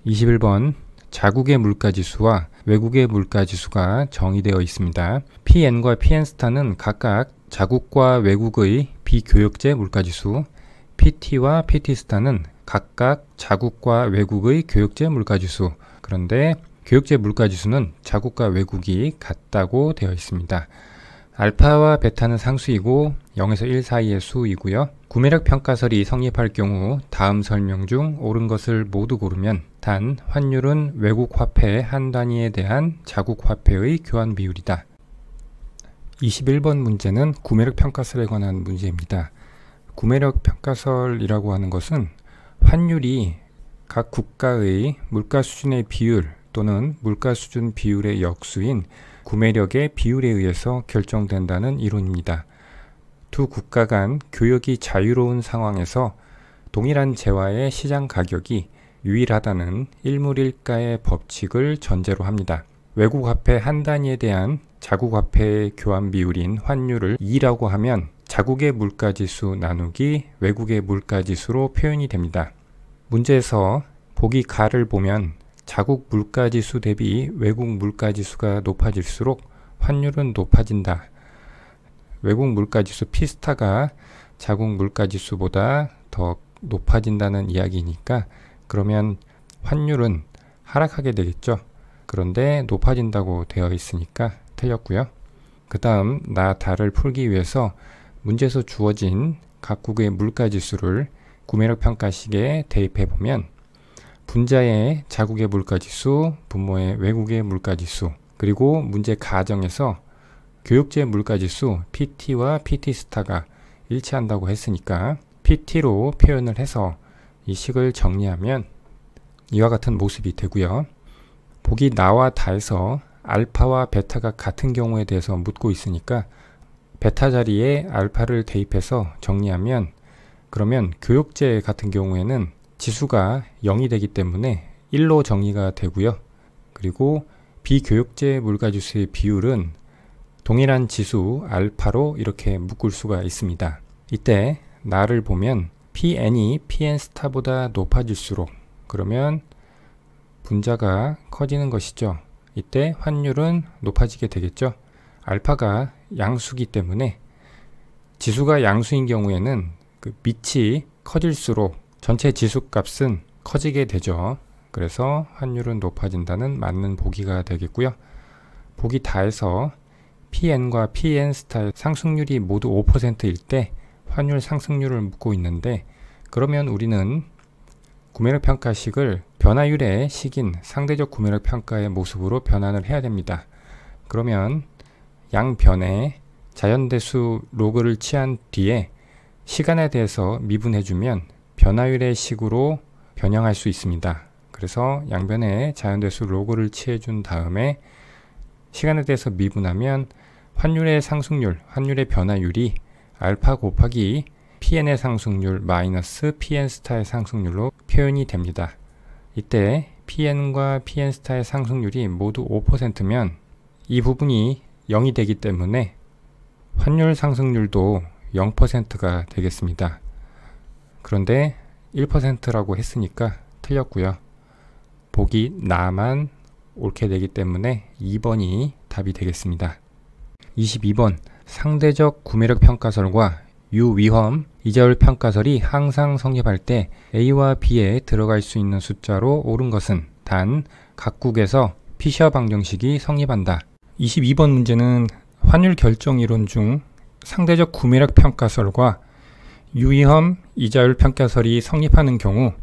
21번 자국의 물가지수와 외국의 물가지수가 정의되어 있습니다. PN과 PN스타는 각각 자국과 외국의 비교역제 물가지수, PT와 PT스타는 각각 자국과 외국의 교역제 물가지수. 그런데 교역제 물가지수는 자국과 외국이 같다고 되어 있습니다. 알파와 베타는 상수이고 0에서 1 사이의 수이고요. 구매력 평가설이 성립할 경우 다음 설명 중 옳은 것을 모두 고르면 단 환율은 외국 화폐 한 단위에 대한 자국 화폐의 교환 비율이다. 21번 문제는 구매력 평가설에 관한 문제입니다. 구매력 평가설이라고 하는 것은 환율이 각 국가의 물가 수준의 비율 또는 물가 수준 비율의 역수인 구매력의 비율에 의해서 결정된다는 이론입니다. 두 국가 간 교역이 자유로운 상황에서 동일한 재화의 시장 가격이 유일하다는 일물일가의 법칙을 전제로 합니다. 외국 화폐 한 단위에 대한 자국 화폐의 교환 비율인 환율을 2라고 하면 자국의 물가지수 나누기 외국의 물가지수로 표현이 됩니다. 문제에서 보기 가를 보면 자국 물가지수 대비 외국 물가지수가 높아질수록 환율은 높아진다. 외국 물가지수 P스타가 자국 물가지수보다 더 높아진다는 이야기니까 그러면 환율은 하락하게 되겠죠. 그런데 높아진다고 되어 있으니까 틀렸고요. 그 다음 다를 풀기 위해서 문제에서 주어진 각국의 물가지수를 구매력 평가식에 대입해 보면 분자의 자국의 물가지수, 분모의 외국의 물가지수, 그리고 문제 가정에서 교역제 물가지수 PT와 PT스타가 일치한다고 했으니까 PT로 표현을 해서 이 식을 정리하면 이와 같은 모습이 되고요. 보기 나와 다에서 알파와 베타가 같은 경우에 대해서 묻고 있으니까 베타 자리에 알파를 대입해서 정리하면 그러면 교역제 같은 경우에는 지수가 0이 되기 때문에 1로 정의가 되고요. 그리고 비교역제 물가지수의 비율은 동일한 지수 알파로 이렇게 묶을 수가 있습니다. 이때 나를 보면 PN이 PN스타보다 높아질수록 그러면 분자가 커지는 것이죠. 이때 환율은 높아지게 되겠죠. 알파가 양수기 때문에 지수가 양수인 경우에는 그 밑이 커질수록 전체 지수값은 커지게 되죠. 그래서 환율은 높아진다는 맞는 보기가 되겠고요. 보기 다에서 PN과 PN스타의 상승률이 모두 5%일 때 환율 상승률을 묻고 있는데 그러면 우리는 구매력 평가식을 변화율의 식인 상대적 구매력 평가의 모습으로 변환을 해야 됩니다. 그러면 양변에 자연대수 로그를 취한 뒤에 시간에 대해서 미분해주면 변화율의 식으로 변형할 수 있습니다. 그래서 양변에 자연대수 로그를 취해준 다음에 시간에 대해서 미분하면 환율의 상승률, 환율의 변화율이 알파 곱하기 PN의 상승률 마이너스 PN스타의 상승률로 표현이 됩니다. 이때 PN과 PN스타의 상승률이 모두 5%면 이 부분이 0이 되기 때문에 환율 상승률도 0%가 되겠습니다. 그런데 1%라고 했으니까 틀렸고요. 보기 나만 옳게 되기 때문에 2번이 답이 되겠습니다. 22번 상대적 구매력 평가설과 유위험 이자율 평가설이 항상 성립할 때 A와 B에 들어갈 수 있는 숫자로 옳은 것은 단 각국에서 피셔 방정식이 성립한다. 22번 문제는 환율 결정 이론 중 상대적 구매력 평가설과 유위험 이자율 평가설이 성립하는 경우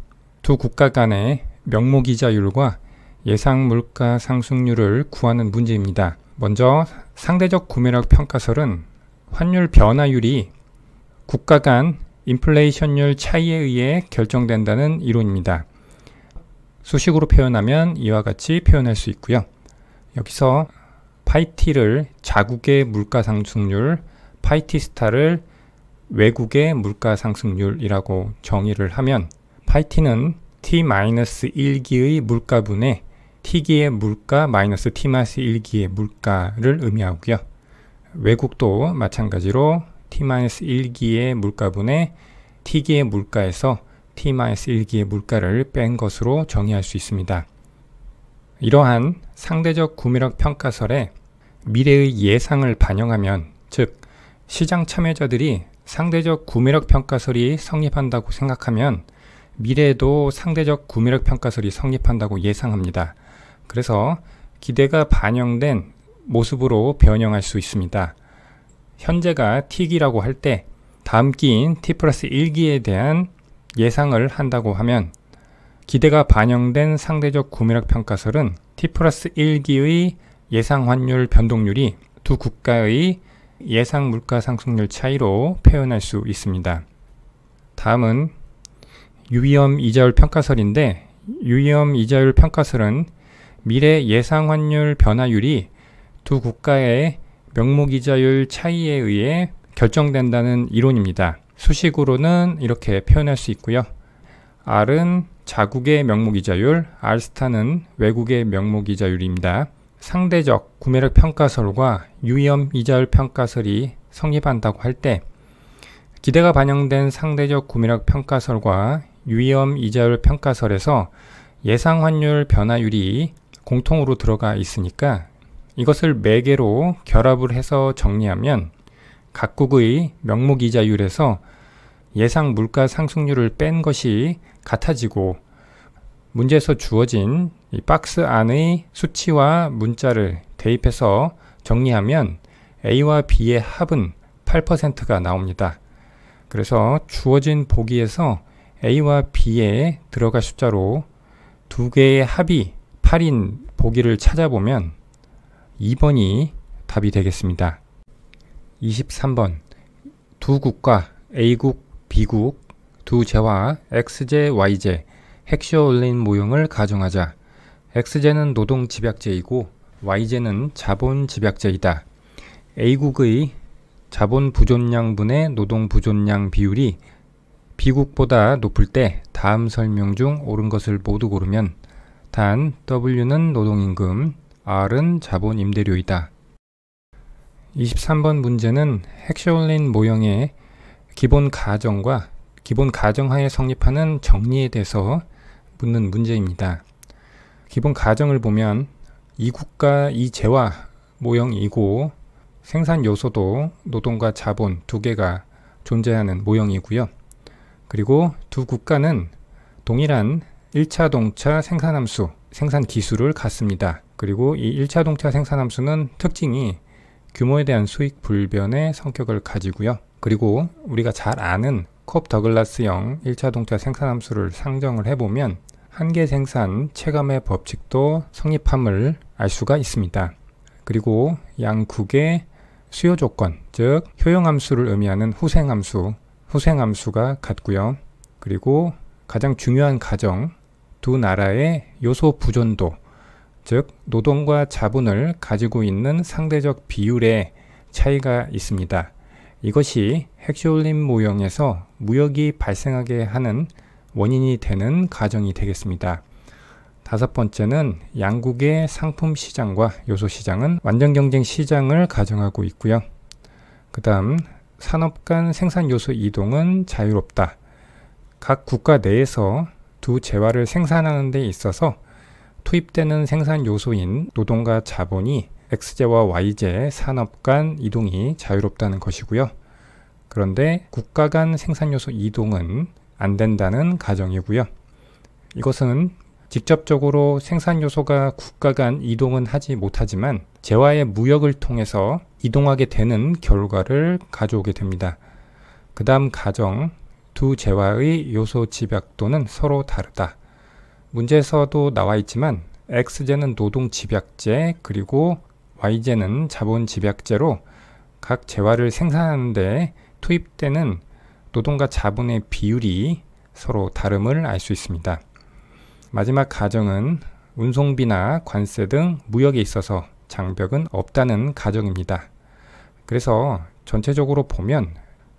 두 국가 간의 명목이자율과 예상 물가 상승률을 구하는 문제입니다. 먼저 상대적 구매력 평가설은 환율 변화율이 국가 간 인플레이션율 차이에 의해 결정된다는 이론입니다. 수식으로 표현하면 이와 같이 표현할 수 있고요. 여기서 파이T를 자국의 물가 상승률, 파이T스타를 외국의 물가 상승률이라고 정의를 하면 파이T는 T-1기의 물가분의 T기의 물가 마이너스 T-1기의 물가를 의미하고요. 외국도 마찬가지로 T-1기의 물가분의 T기의 물가에서 t-1기의 물가를 뺀 것으로 정의할 수 있습니다. 이러한 상대적 구매력 평가설에 미래의 예상을 반영하면, 즉 시장 참여자들이 상대적 구매력 평가설이 성립한다고 생각하면 미래에도 상대적 구매력 평가설이 성립한다고 예상합니다. 그래서 기대가 반영된 모습으로 변형할 수 있습니다. 현재가 T기라고 할 때 다음 기인 T+1기에 대한 예상을 한다고 하면 기대가 반영된 상대적 구매력 평가설은 T+1기의 예상 환율 변동률이 두 국가의 예상 물가 상승률 차이로 표현할 수 있습니다. 다음은 유의엄 이자율 평가설인데, 유의엄 이자율 평가설은 미래 예상 환율 변화율이 두 국가의 명목이자율 차이에 의해 결정된다는 이론입니다. 수식으로는 이렇게 표현할 수 있고요. R은 자국의 명목이자율, R스타는 외국의 명목이자율입니다. 상대적 구매력 평가설과 유의엄 이자율 평가설이 성립한다고 할 때 기대가 반영된 상대적 구매력 평가설과 유의엄 이자율 평가설에서 예상 환율 변화율이 공통으로 들어가 있으니까 이것을 매개로 결합을 해서 정리하면 각국의 명목이자율에서 예상 물가 상승률을 뺀 것이 같아지고, 문제에서 주어진 이 박스 안의 수치와 문자를 대입해서 정리하면 A와 B의 합은 8%가 나옵니다. 그래서 주어진 보기에서 A와 B에 들어갈 숫자로 두 개의 합이 8인 보기를 찾아보면 2번이 답이 되겠습니다. 23번, 두 국가 A국, B국, 두 재화 X제, Y제 핵시올린 모형을 가정하자. X제는 노동 집약제이고 Y제는 자본 집약제이다. A국의 자본 부존량분의 노동 부존량 비율이 B국보다 높을 때 다음 설명 중 옳은 것을 모두 고르면 단 W는 노동임금, R은 자본 임대료이다. 23번 문제는 핵시올린 모형의 기본 가정과 기본 가정하에 성립하는 정리에 대해서 묻는 문제입니다. 기본 가정을 보면 이 국가 이 재화 모형이고 생산 요소도 노동과 자본 두 개가 존재하는 모형이고요. 그리고 두 국가는 동일한 1차동차 생산함수, 생산 기술을 갖습니다. 그리고 이 1차동차 생산함수는 특징이 규모에 대한 수익 불변의 성격을 가지고요. 그리고 우리가 잘 아는 콥 더글라스형 1차동차 생산함수를 상정을 해보면 한계 생산 체감의 법칙도 성립함을 알 수가 있습니다. 그리고 양국의 수요 조건, 즉 효용함수를 의미하는 후생함수가 같고요. 그리고 가장 중요한 가정, 두 나라의 요소 부존도, 즉 노동과 자본을 가지고 있는 상대적 비율의 차이가 있습니다. 이것이 핵시올린 모형에서 무역이 발생하게 하는 원인이 되는 가정이 되겠습니다. 다섯 번째는 양국의 상품 시장과 요소 시장은 완전 경쟁 시장을 가정하고 있고요. 그 다음 산업 간 생산 요소 이동은 자유롭다. 각 국가 내에서 두 재화를 생산하는 데 있어서 투입되는 생산 요소인 노동과 자본이 X제와 Y제 산업 간 이동이 자유롭다는 것이고요. 그런데 국가 간 생산 요소 이동은 안 된다는 가정이고요. 이것은 직접적으로 생산 요소가 국가 간 이동은 하지 못하지만 재화의 무역을 통해서 이동하게 되는 결과를 가져오게 됩니다. 그 다음 가정, 두 재화의 요소 집약도는 서로 다르다. 문제에서도 나와 있지만 X제는 노동 집약제, 그리고 Y제는 자본 집약제로 각 재화를 생산하는데 투입되는 노동과 자본의 비율이 서로 다름을 알 수 있습니다. 마지막 가정은 운송비나 관세 등 무역에 있어서 장벽은 없다는 가정입니다. 그래서 전체적으로 보면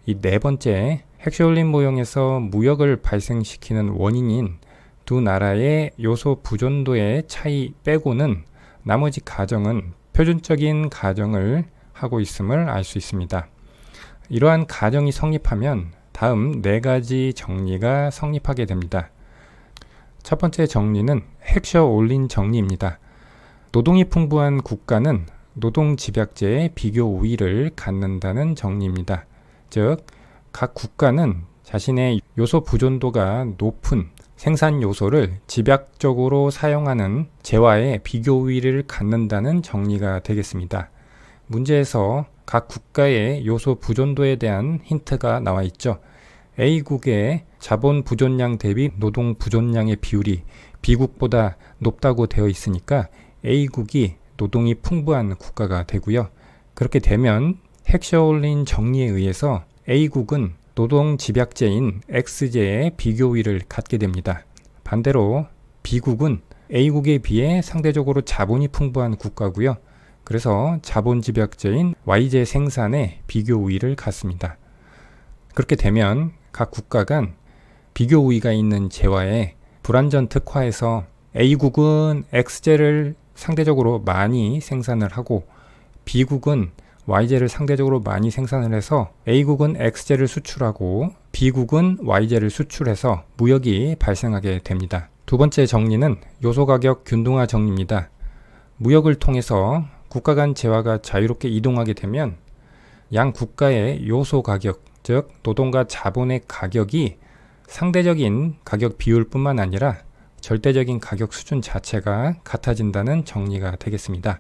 이 네 번째 핵시올린 모형에서 무역을 발생시키는 원인인 두 나라의 요소 부존도의 차이 빼고는 나머지 가정은 표준적인 가정을 하고 있음을 알 수 있습니다. 이러한 가정이 성립하면 다음 4가지 정리가 성립하게 됩니다. 첫 번째 정리는 헥셔올린 정리입니다. 노동이 풍부한 국가는 노동집약제의 비교 우위를 갖는다는 정리입니다. 즉, 각 국가는 자신의 요소 부존도가 높은 생산 요소를 집약적으로 사용하는 재화의 비교 우위를 갖는다는 정리가 되겠습니다. 문제에서 각 국가의 요소 부존도에 대한 힌트가 나와 있죠. A국의 자본 부존량 대비 노동 부존량의 비율이 B국보다 높다고 되어 있으니까 A국이 노동이 풍부한 국가가 되고요. 그렇게 되면 헥셔올린 정리에 의해서 A국은 노동 집약제인 X제의 비교 우위를 갖게 됩니다. 반대로 B국은 A국에 비해 상대적으로 자본이 풍부한 국가고요. 그래서 자본 집약제인 Y제 생산의 비교 우위를 갖습니다. 그렇게 되면 각 국가 간 비교 우위가 있는 재화의 불완전 특화에서 A국은 X제를 상대적으로 많이 생산을 하고 B국은 Y제를 상대적으로 많이 생산을 해서 A국은 X제를 수출하고 B국은 Y제를 수출해서 무역이 발생하게 됩니다. 두 번째 정리는 요소가격 균등화 정리입니다. 무역을 통해서 국가 간 재화가 자유롭게 이동하게 되면 양 국가의 요소가격, 즉 노동과 자본의 가격이 상대적인 가격 비율뿐만 아니라 절대적인 가격 수준 자체가 같아진다는 정리가 되겠습니다.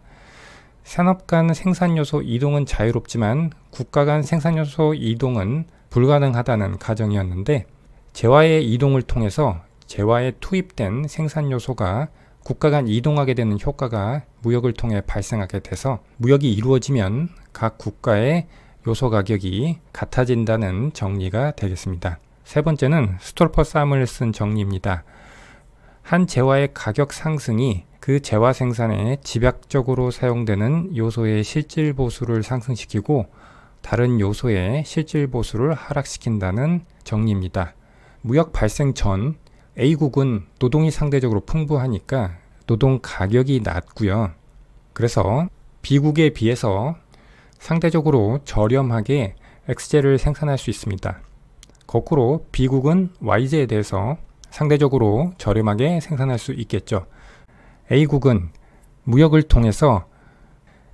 산업 간 생산요소 이동은 자유롭지만 국가 간 생산요소 이동은 불가능하다는 가정이었는데 재화의 이동을 통해서 재화에 투입된 생산요소가 국가 간 이동하게 되는 효과가 무역을 통해 발생하게 돼서 무역이 이루어지면 각 국가의 요소 가격이 같아진다는 정리가 되겠습니다. 세 번째는 스톨퍼-사무엘슨 정리입니다. 한 재화의 가격 상승이 그 재화 생산에 집약적으로 사용되는 요소의 실질 보수를 상승시키고 다른 요소의 실질 보수를 하락시킨다는 정리입니다. 무역 발생 전 A국은 노동이 상대적으로 풍부하니까 노동 가격이 낮고요. 그래서 B국에 비해서 상대적으로 저렴하게 X제를 생산할 수 있습니다. 거꾸로 B국은 Y제에 대해서 상대적으로 저렴하게 생산할 수 있겠죠. A국은 무역을 통해서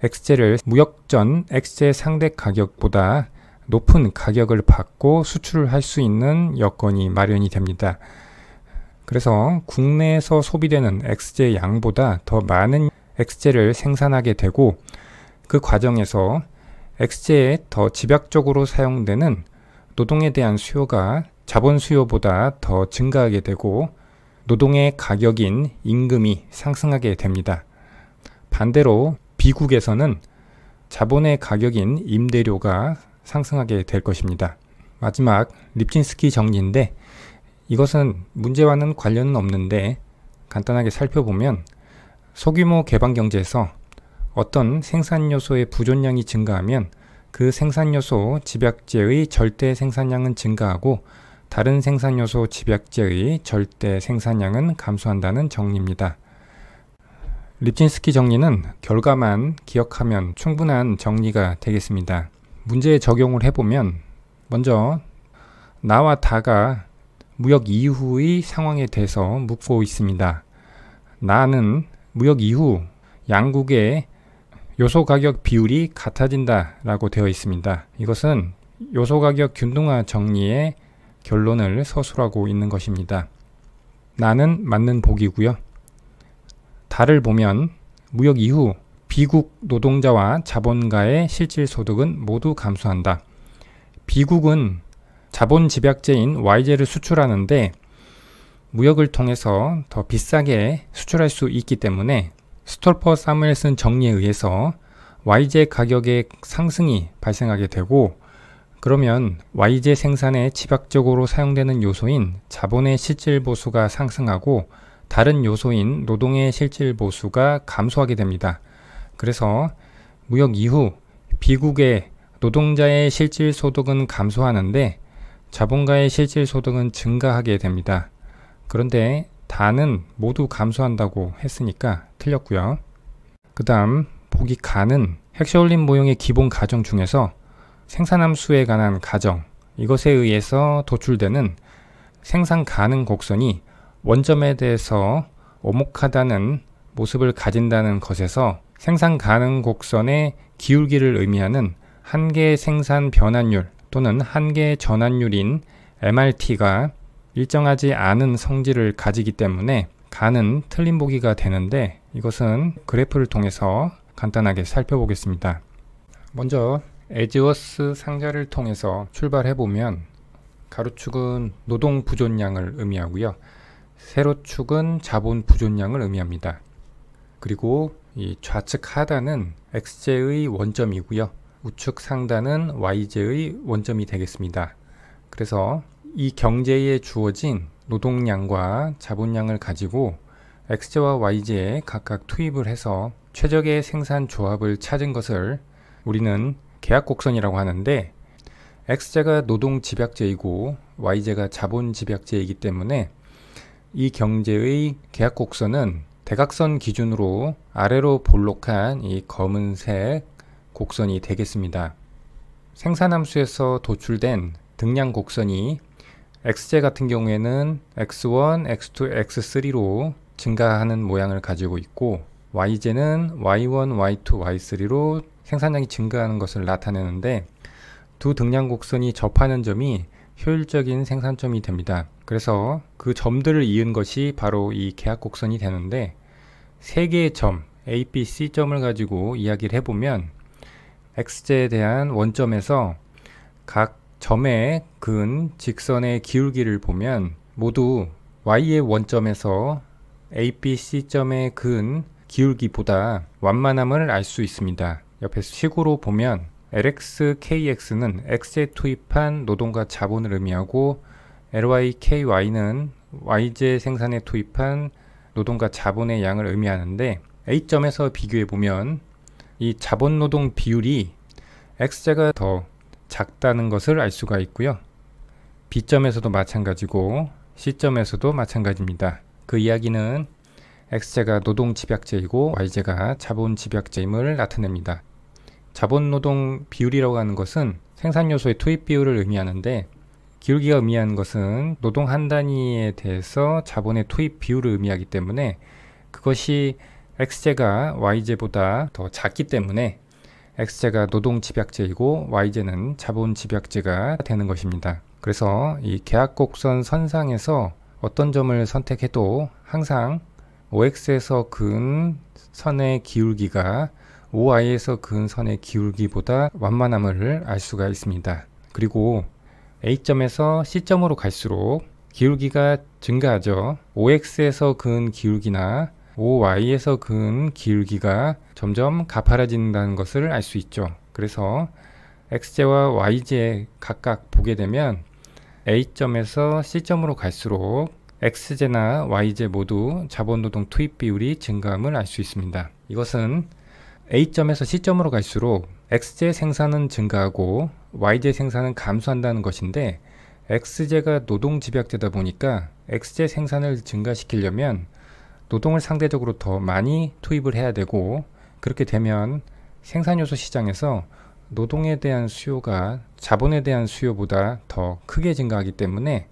X제를 무역 전 X제 상대 가격보다 높은 가격을 받고 수출을 할 수 있는 여건이 마련이 됩니다. 그래서 국내에서 소비되는 X제 양보다 더 많은 X제를 생산하게 되고 그 과정에서 X제에 더 집약적으로 사용되는 노동에 대한 수요가 자본 수요보다 더 증가하게 되고 노동의 가격인 임금이 상승하게 됩니다. 반대로 B국에서는 자본의 가격인 임대료가 상승하게 될 것입니다. 마지막 립친스키 정리인데 이것은 문제와는 관련은 없는데 간단하게 살펴보면 소규모 개방경제에서 어떤 생산요소의 부존량이 증가하면 그 생산요소 집약제의 절대 생산량은 증가하고 다른 생산요소 집약제의 절대 생산량은 감소한다는 정리입니다. 립친스키 정리는 결과만 기억하면 충분한 정리가 되겠습니다. 문제에 적용을 해보면 먼저 나와 다가 무역 이후의 상황에 대해서 묻고 있습니다. 나는 무역 이후 양국의 요소가격 비율이 같아진다 라고 되어 있습니다. 이것은 요소가격 균등화 정리의 결론을 서술하고 있는 것입니다. 나는 맞는 복이고요. 다를 보면 무역 이후 B국 노동자와 자본가의 실질소득은 모두 감소한다. B국은 자본 집약제인 Y제를 수출하는데 무역을 통해서 더 비싸게 수출할 수 있기 때문에 스톨퍼-사무엘슨 정리에 의해서 Y제 가격의 상승이 발생하게 되고 그러면 Y제 생산에 집약적으로 사용되는 요소인 자본의 실질 보수가 상승하고 다른 요소인 노동의 실질 보수가 감소하게 됩니다. 그래서 무역 이후 B국의 노동자의 실질 소득은 감소하는데 자본가의 실질 소득은 증가하게 됩니다. 그런데 다는 모두 감소한다고 했으니까 틀렸고요. 그 다음 보기 가는 헥셔올린 모형의 기본 가정 중에서 생산함수에 관한 가정, 이것에 의해서 도출되는 생산 가능 곡선이 원점에 대해서 오목하다는 모습을 가진다는 것에서 생산 가능 곡선의 기울기를 의미하는 한계 생산 변환율 또는 한계 전환율인 MRT가 일정하지 않은 성질을 가지기 때문에 가는 틀린 보기가 되는데, 이것은 그래프를 통해서 간단하게 살펴보겠습니다. 먼저 에즈워스 상자를 통해서 출발해 보면 가로축은 노동 부존량을 의미하고요, 세로축은 자본 부존량을 의미합니다. 그리고 이 좌측 하단은 x제의 원점이고요, 우측 상단은 y제의 원점이 되겠습니다. 그래서 이 경제에 주어진 노동량과 자본량을 가지고 x제와 y제에 각각 투입을 해서 최적의 생산 조합을 찾은 것을 우리는 계약곡선이라고 하는데, x제가 노동 집약제이고 y제가 자본 집약제이기 때문에 이 경제의 계약곡선은 대각선 기준으로 아래로 볼록한 이 검은색 곡선이 되겠습니다. 생산함수에서 도출된 등량 곡선이 x제 같은 경우에는 x1, x2, x3로 증가하는 모양을 가지고 있고, y제는 y1, y2, y3로 생산량이 증가하는 것을 나타내는데, 두 등량 곡선이 접하는 점이 효율적인 생산점이 됩니다. 그래서 그 점들을 이은 것이 바로 이 계약 곡선이 되는데, 세 개의 점 A, B, C점을 가지고 이야기를 해보면 x제에 대한 원점에서 각 점에 그은 직선의 기울기를 보면 모두 y의 원점에서 A, B, C점에 그은 기울기보다 완만함을 알 수 있습니다. 옆에 식으로 보면 LX, KX는 x제에 투입한 노동과 자본을 의미하고, LY, KY는 y제 생산에 투입한 노동과 자본의 양을 의미하는데, A점에서 비교해 보면 이 자본 노동 비율이 x제가 더 작다는 것을 알 수가 있고요, B점에서도 마찬가지고 C점에서도 마찬가지입니다. 그 이야기는 x제가 노동 집약제이고 y제가 자본 집약제임을 나타냅니다. 자본 노동 비율이라고 하는 것은 생산 요소의 투입 비율을 의미하는데, 기울기가 의미하는 것은 노동 한 단위에 대해서 자본의 투입 비율을 의미하기 때문에 그것이 x제가 y제보다 더 작기 때문에 x제가 노동 집약제이고 y제는 자본 집약제가 되는 것입니다. 그래서 이 계약곡선 선상에서 어떤 점을 선택해도 항상 OX에서 그은 선의 기울기가 OY에서 그은 선의 기울기보다 완만함을 알 수가 있습니다. 그리고 A점에서 C점으로 갈수록 기울기가 증가하죠. OX에서 그은 기울기나 OY에서 그은 기울기가 점점 가파라진다는 것을 알 수 있죠. 그래서 x제와 y제 각각 보게 되면 A점에서 C점으로 갈수록 x제나 y제 모두 자본노동 투입 비율이 증가함을 알 수 있습니다. 이것은 A점에서 C점으로 갈수록 x제 생산은 증가하고 y제 생산은 감소한다는 것인데, x제가 노동 집약제다 보니까 x제 생산을 증가시키려면 노동을 상대적으로 더 많이 투입을 해야 되고, 그렇게 되면 생산요소 시장에서 노동에 대한 수요가 자본에 대한 수요보다 더 크게 증가하기 때문에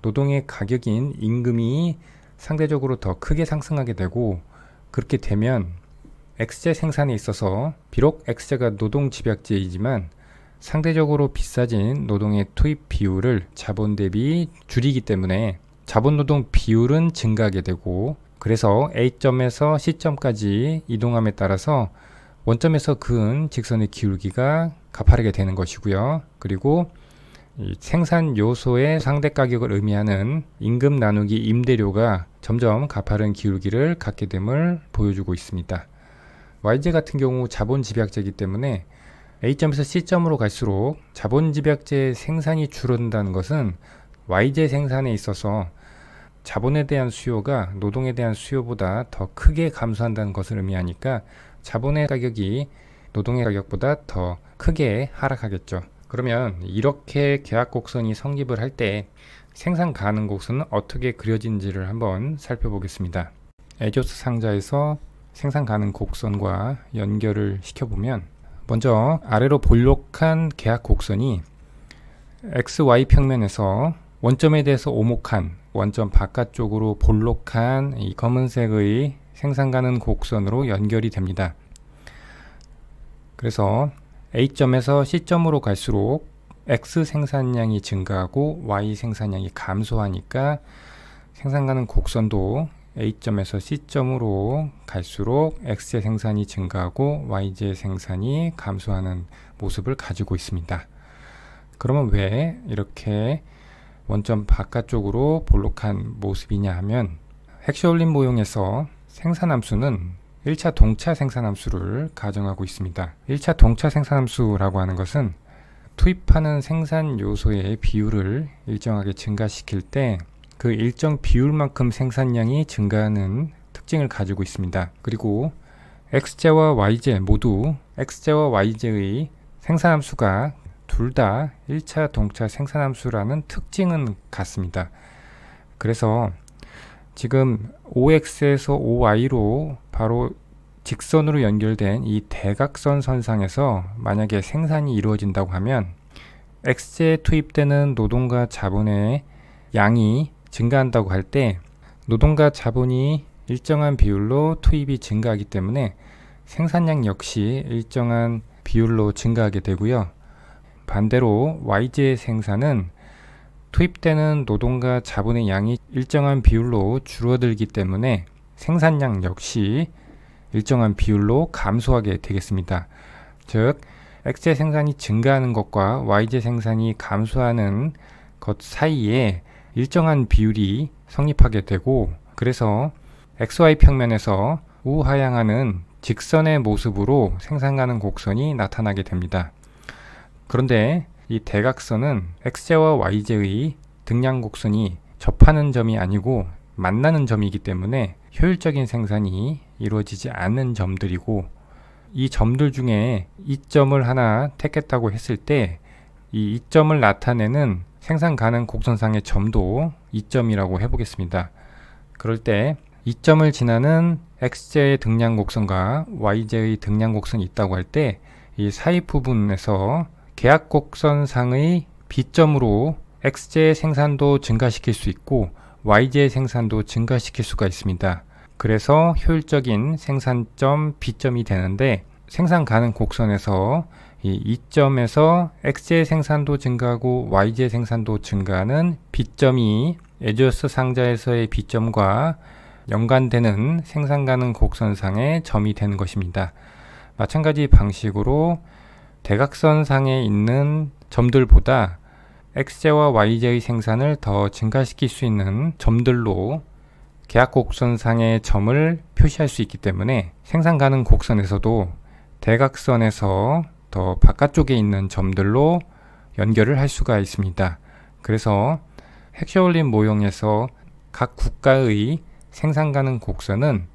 노동의 가격인 임금이 상대적으로 더 크게 상승하게 되고, 그렇게 되면 x제 생산에 있어서 비록 x제가 노동 집약제이지만 상대적으로 비싸진 노동의 투입 비율을 자본 대비 줄이기 때문에 자본 노동 비율은 증가하게 되고, 그래서 A점에서 C점까지 이동함에 따라서 원점에서 그은 직선의 기울기가 가파르게 되는 것이고요. 그리고 이 생산 요소의 상대 가격을 의미하는 임금 나누기 임대료가 점점 가파른 기울기를 갖게 됨을 보여주고 있습니다. y제 같은 경우 자본 집약제이기 때문에 A점에서 C점으로 갈수록 자본 집약제 생산이 줄어든다는 것은 y제 생산에 있어서 자본에 대한 수요가 노동에 대한 수요보다 더 크게 감소한다는 것을 의미하니까 자본의 가격이 노동의 가격보다 더 크게 하락하겠죠. 그러면 이렇게 계약곡선이 성립을 할 때 생산 가능 곡선은 어떻게 그려진지를 한번 살펴보겠습니다. 에조스 상자에서 생산 가능 곡선과 연결을 시켜보면, 먼저 아래로 볼록한 계약 곡선이 XY 평면에서 원점에 대해서 오목한, 원점 바깥쪽으로 볼록한 이 검은색의 생산 가능 곡선으로 연결이 됩니다. 그래서 A점에서 C점으로 갈수록 X 생산량이 증가하고 Y 생산량이 감소하니까 생산 가능 곡선도 A점에서 C점으로 갈수록 X의 생산이 증가하고 Y의 생산이 감소하는 모습을 가지고 있습니다. 그러면 왜 이렇게 원점 바깥쪽으로 볼록한 모습이냐 하면 핵쇼올린 모형에서 생산함수는 1차 동차 생산함수를 가정하고 있습니다. 1차 동차 생산함수라고 하는 것은 투입하는 생산 요소의 비율을 일정하게 증가시킬 때 그 일정 비율만큼 생산량이 증가하는 특징을 가지고 있습니다. 그리고 X제와 Y제 모두 X제와 Y제의 생산함수가 둘 다 1차 동차 생산함수라는 특징은 같습니다. 그래서 지금 OX에서 OY로 바로 직선으로 연결된 이 대각선 선상에서 만약에 생산이 이루어진다고 하면 X제에 투입되는 노동과 자본의 양이 증가한다고 할 때 노동과 자본이 일정한 비율로 투입이 증가하기 때문에 생산량 역시 일정한 비율로 증가하게 되고요. 반대로 Y제의 생산은 투입되는 노동과 자본의 양이 일정한 비율로 줄어들기 때문에 생산량 역시 일정한 비율로 감소하게 되겠습니다. 즉, X제 생산이 증가하는 것과 Y제 생산이 감소하는 것 사이에 일정한 비율이 성립하게 되고, 그래서 XY 평면에서 우하향하는 직선의 모습으로 생산 가능 곡선이 나타나게 됩니다. 그런데 이 대각선은 X제와 Y제의 등량 곡선이 접하는 점이 아니고 만나는 점이기 때문에 효율적인 생산이 이루어지지 않는 점들이고, 이 점들 중에 이점을 하나 택했다고 했을 때 이 이점을 나타내는 생산 가능 곡선상의 점도 이점이라고 해보겠습니다. 그럴 때 이점을 지나는 X제의 등량 곡선과 Y제의 등량 곡선이 있다고 할 때 이 사이 부분에서 계약 곡선상의 B점으로 X제의 생산도 증가시킬 수 있고 Y제의 생산도 증가시킬 수가 있습니다. 그래서 효율적인 생산점 B점이 되는데, 생산 가능 곡선에서 이 E점에서 X제의 생산도 증가하고 Y제의 생산도 증가하는 B점이 에듀어스 상자에서의 B점과 연관되는 생산 가능 곡선상의 점이 되는 것입니다. 마찬가지 방식으로 대각선상에 있는 점들보다 X제와 Y제의 생산을 더 증가시킬 수 있는 점들로 계약 곡선상의 점을 표시할 수 있기 때문에 생산 가능 곡선에서도 대각선에서 더 바깥쪽에 있는 점들로 연결을 할 수가 있습니다. 그래서 핵쇼올린 모형에서 각 국가의 생산 가능 곡선은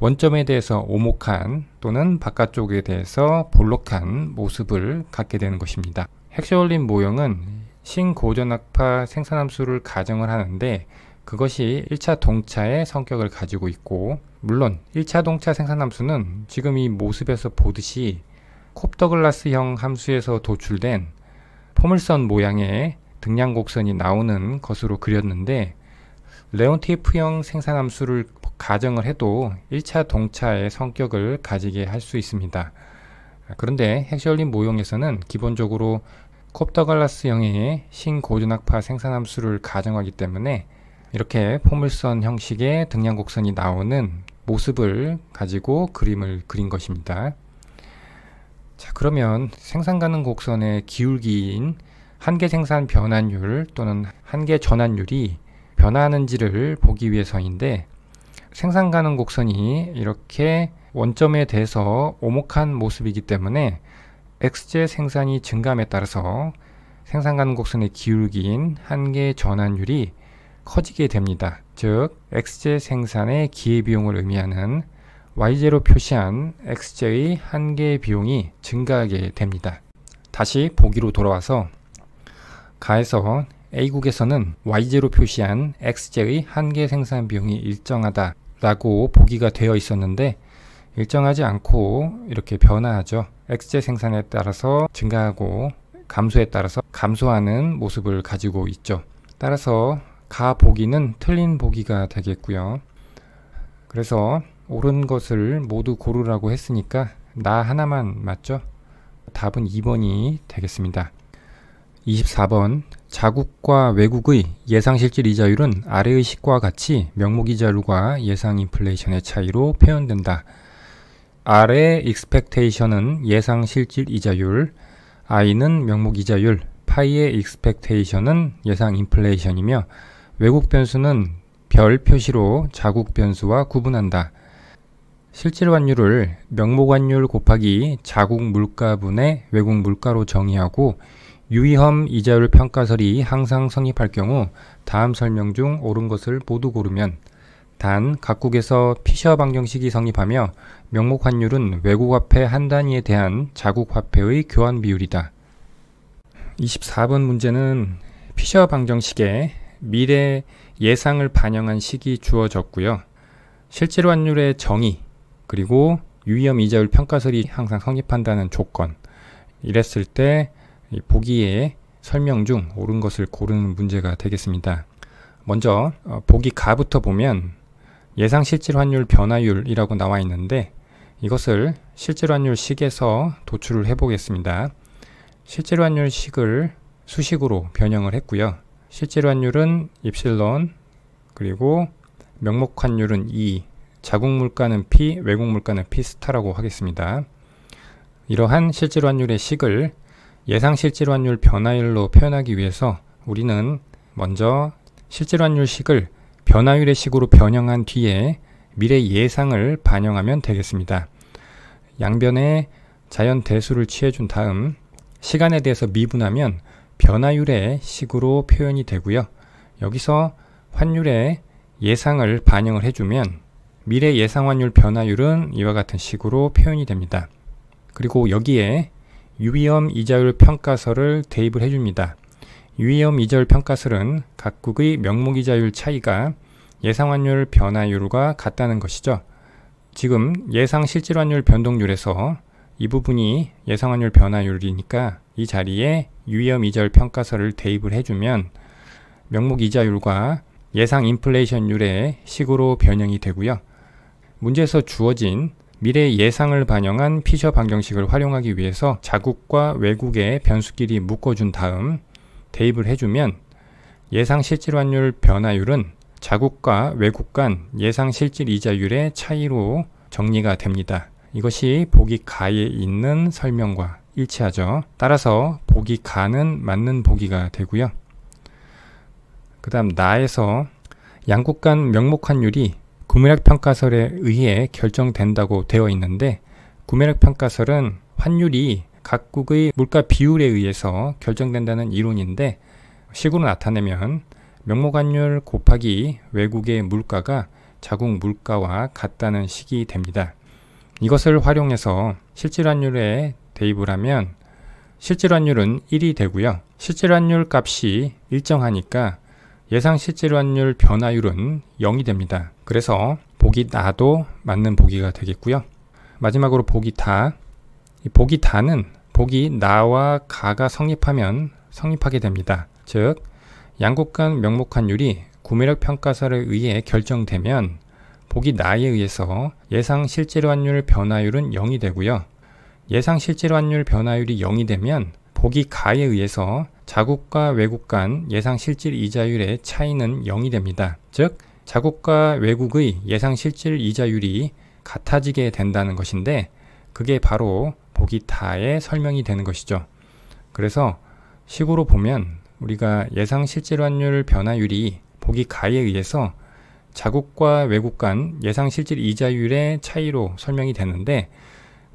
원점에 대해서 오목한 또는 바깥쪽에 대해서 볼록한 모습을 갖게 되는 것입니다. 핵쇼올린 모형은 신고전학파 생산함수를 가정을 하는데, 그것이 1차 동차의 성격을 가지고 있고, 물론 1차 동차 생산함수는 지금 이 모습에서 보듯이 콥더글라스형 함수에서 도출된 포물선 모양의 등량 곡선이 나오는 것으로 그렸는데, 레온티프형 생산함수를 가정을 해도 1차 동차의 성격을 가지게 할 수 있습니다. 그런데 핵쇼올린 모형에서는 기본적으로 콥더글라스형의 신고전학파 생산함수를 가정하기 때문에 이렇게 포물선 형식의 등량 곡선이 나오는 모습을 가지고 그림을 그린 것입니다. 자, 그러면 생산 가능 곡선의 기울기인 한계 생산 변환율 또는 한계 전환율이 변화하는지를 보기 위해서인데, 생산 가능 곡선이 이렇게 원점에 대해서 오목한 모습이기 때문에 X제 생산이 증가함에 따라서 생산 가능 곡선의 기울기인 한계 전환율이 커지게 됩니다. 즉, X제 생산의 기회비용을 의미하는 Y제로 표시한 X제의 한계 비용이 증가하게 됩니다. 다시 보기로 돌아와서 가에서 A국에서는 Y제로 표시한 X제의 한계 생산 비용이 일정하다 라고 보기가 되어 있었는데, 일정하지 않고 이렇게 변화하죠. X제 생산에 따라서 증가하고 감소에 따라서 감소하는 모습을 가지고 있죠. 따라서 가 보기는 틀린 보기가 되겠고요. 그래서 옳은 것을 모두 고르라고 했으니까 나 하나만 맞죠? 답은 2번이 되겠습니다. 24번 자국과 외국의 예상실질 이자율은 아래의 식과 같이 명목이자율과 예상 인플레이션의 차이로 표현된다. R의 expectation은 예상실질 이자율, I는 명목이자율, 파이의 expectation은 예상 인플레이션이며 외국 변수는 별 표시로 자국 변수와 구분한다. 실질 환율을 명목 환율 곱하기 자국 물가분의 외국 물가로 정의하고 유의험 이자율 평가설이 항상 성립할 경우 다음 설명 중 옳은 것을 모두 고르면 단 각국에서 피셔 방정식이 성립하며 명목 환율은 외국 화폐 한 단위에 대한 자국 화폐의 교환 비율이다. 24번 문제는 피셔 방정식에 미래 예상을 반영한 식이 주어졌고요. 실질 환율의 정의 그리고 유의험 이자율 평가설이 항상 성립한다는 조건, 이랬을 때 보기의 설명 중 옳은 것을 고르는 문제가 되겠습니다. 먼저 보기 가부터 보면 예상 실질 환율 변화율이라고 나와 있는데 이것을 실질 환율 식에서 도출을 해 보겠습니다. 실질 환율 식을 수식으로 변형을 했고요. 실질 환율은 입실론, 그리고 명목 환율은 2, 자국 물가는 P, 외국 물가는 P 스타라고 하겠습니다. 이러한 실질 환율의 식을 예상 실질 환율 변화율로 표현하기 위해서 우리는 먼저 실질 환율 식을 변화율의 식으로 변형한 뒤에 미래 예상을 반영하면 되겠습니다. 양변에 자연 대수를 취해준 다음 시간에 대해서 미분하면 변화율의 식으로 표현이 되고요. 여기서 환율의 예상을 반영을 해주면 미래 예상 환율 변화율은 이와 같은 식으로 표현이 됩니다. 그리고 여기에 유의험 이자율 평가설을 대입을 해줍니다. 유의험 이자율 평가설은 각국의 명목이자율 차이가 예상 환율 변화율과 같다는 것이죠. 지금 예상 실질 환율 변동률에서 이 부분이 예상 환율 변화율이니까 이 자리에 유의험 이자율 평가설을 대입을 해주면 명목 이자율과 예상 인플레이션율의 식으로 변형이 되고요. 문제에서 주어진 미래 예상을 반영한 피셔 방정식을 활용하기 위해서 자국과 외국의 변수끼리 묶어준 다음 대입을 해주면 예상 실질 환율 변화율은 자국과 외국 간 예상 실질 이자율의 차이로 정리가 됩니다. 이것이 보기 가에 있는 설명과 일치하죠. 따라서 보기 가는 맞는 보기가 되고요. 그 다음 나에서 양국 간 명목 환율이 구매력 평가설에 의해 결정된다고 되어 있는데 구매력 평가설은 환율이 각국의 물가 비율에 의해서 결정된다는 이론인데 식으로 나타내면 명목 환율 곱하기 외국의 물가가 자국 물가와 같다는 식이 됩니다. 이것을 활용해서 실질 환율에 대입을 하면 실질 환율은 1이 되고요. 실질 환율 값이 일정하니까 예상 실질 환율 변화율은 0이 됩니다. 그래서 보기 나도 맞는 보기가 되겠고요. 마지막으로 보기 다. 이 보기 다는 보기 나와 가가 성립하면 성립하게 됩니다. 즉 양국 간 명목 환율이 구매력 평가설에 의해 결정되면 보기 나에 의해서 예상 실질 환율 변화율은 0이 되고요. 예상 실질 환율 변화율이 0이 되면 보기 가에 의해서 자국과 외국 간 예상 실질 이자율의 차이는 0이 됩니다. 즉 자국과 외국의 예상 실질 이자율이 같아지게 된다는 것인데 그게 바로 보기 다의 설명이 되는 것이죠. 그래서 식으로 보면 우리가 예상 실질 환율 변화율이 보기 가에 의해서 자국과 외국 간 예상 실질 이자율의 차이로 설명이 되는데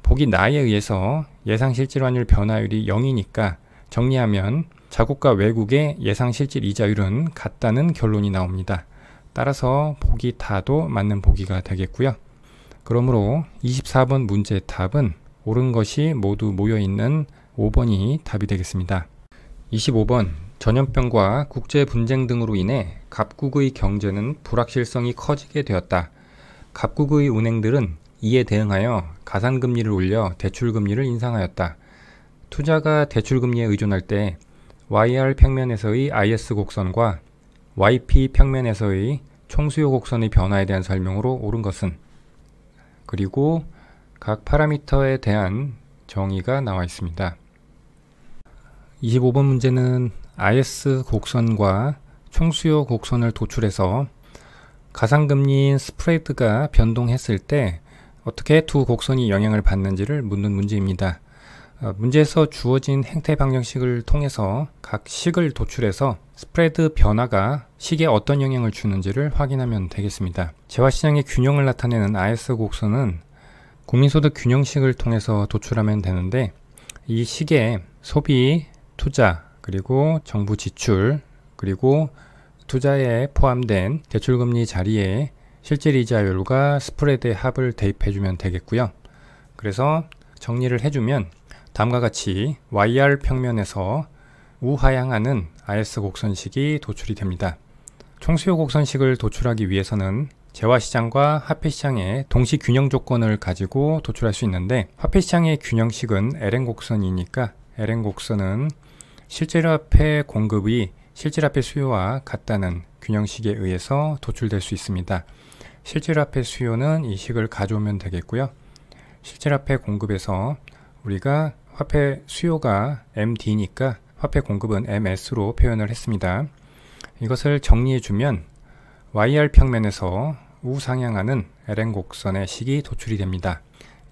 보기 나에 의해서 예상 실질 환율 변화율이 0이니까 정리하면 자국과 외국의 예상 실질 이자율은 같다는 결론이 나옵니다. 따라서 보기 다도 맞는 보기가 되겠고요. 그러므로 24번 문제의 답은 옳은 것이 모두 모여있는 5번이 답이 되겠습니다. 25번 전염병과 국제 분쟁 등으로 인해 각국의 경제는 불확실성이 커지게 되었다. 각국의 은행들은 이에 대응하여 가산금리를 올려 대출금리를 인상하였다. 투자가 대출금리에 의존할 때 YR 평면에서의 IS 곡선과 YP 평면에서의 총수요 곡선의 변화에 대한 설명으로 옳은 것은, 그리고 각 파라미터에 대한 정의가 나와 있습니다. 25번 문제는 IS 곡선과 총수요 곡선을 도출해서 가상금리인 스프레드가 변동했을 때 어떻게 두 곡선이 영향을 받는지를 묻는 문제입니다. 문제에서 주어진 행태 방정식을 통해서 각 식을 도출해서 스프레드 변화가 식에 어떤 영향을 주는지를 확인하면 되겠습니다. 재화시장의 균형을 나타내는 IS 곡선은 국민소득 균형식을 통해서 도출하면 되는데, 이 식에 소비, 투자, 그리고 정부 지출, 그리고 투자에 포함된 대출금리 자리에 실질이자율과 스프레드의 합을 대입해주면 되겠고요. 그래서 정리를 해주면 다음과 같이 YR 평면에서 우하향하는 IS 곡선식이 도출이 됩니다. 총수요 곡선식을 도출하기 위해서는 재화시장과 화폐시장의 동시 균형 조건을 가지고 도출할 수 있는데, 화폐시장의 균형식은 LN 곡선이니까 LN 곡선은 실질화폐 공급이 실질화폐 수요와 같다는 균형식에 의해서 도출될 수 있습니다. 실질화폐 수요는 이 식을 가져오면 되겠고요. 실질화폐 공급에서 우리가 화폐 수요가 MD니까 화폐 공급은 MS로 표현을 했습니다. 이것을 정리해주면 YR 평면에서 우상향하는 LN 곡선의 식이 도출이 됩니다.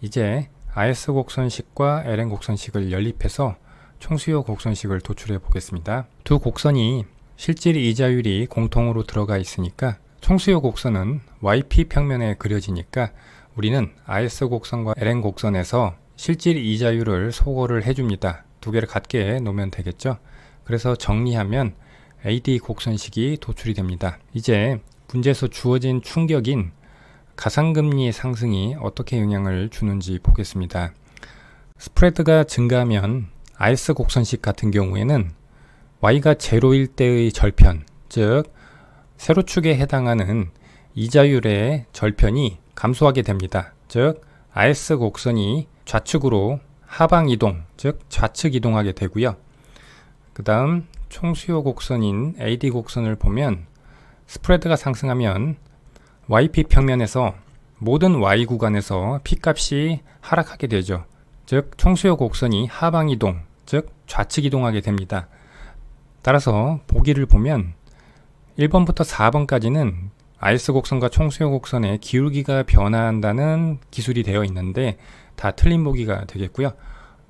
이제 IS 곡선식과 LN 곡선식을 연립해서 총수요 곡선식을 도출해 보겠습니다. 두 곡선이 실질 이자율이 공통으로 들어가 있으니까 총수요 곡선은 YP 평면에 그려지니까 우리는 IS 곡선과 LN 곡선에서 실질 이자율을 소거를 해줍니다. 두 개를 같게 놓으면 되겠죠. 그래서 정리하면 AD 곡선식이 도출이 됩니다. 이제 문제에서 주어진 충격인 가상금리의 상승이 어떻게 영향을 주는지 보겠습니다. 스프레드가 증가하면 IS 곡선식 같은 경우에는 Y가 제로일 때의 절편, 즉 세로축에 해당하는 이자율의 절편이 감소하게 됩니다. 즉 IS 곡선이 좌측으로 하방 이동, 즉 좌측 이동하게 되고요. 그 다음 총수요 곡선인 AD 곡선을 보면 스프레드가 상승하면 YP 평면에서 모든 Y 구간에서 P값이 하락하게 되죠. 즉 총수요 곡선이 하방 이동, 즉 좌측 이동하게 됩니다. 따라서 보기를 보면 1번부터 4번까지는 IS 곡선과 총수요 곡선의 기울기가 변화한다는 기술이 되어 있는데 다 틀린 보기가 되겠고요.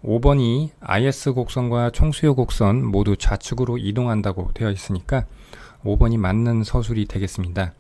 5번이 IS 곡선과 총수요 곡선 모두 좌측으로 이동한다고 되어 있으니까 5번이 맞는 서술이 되겠습니다.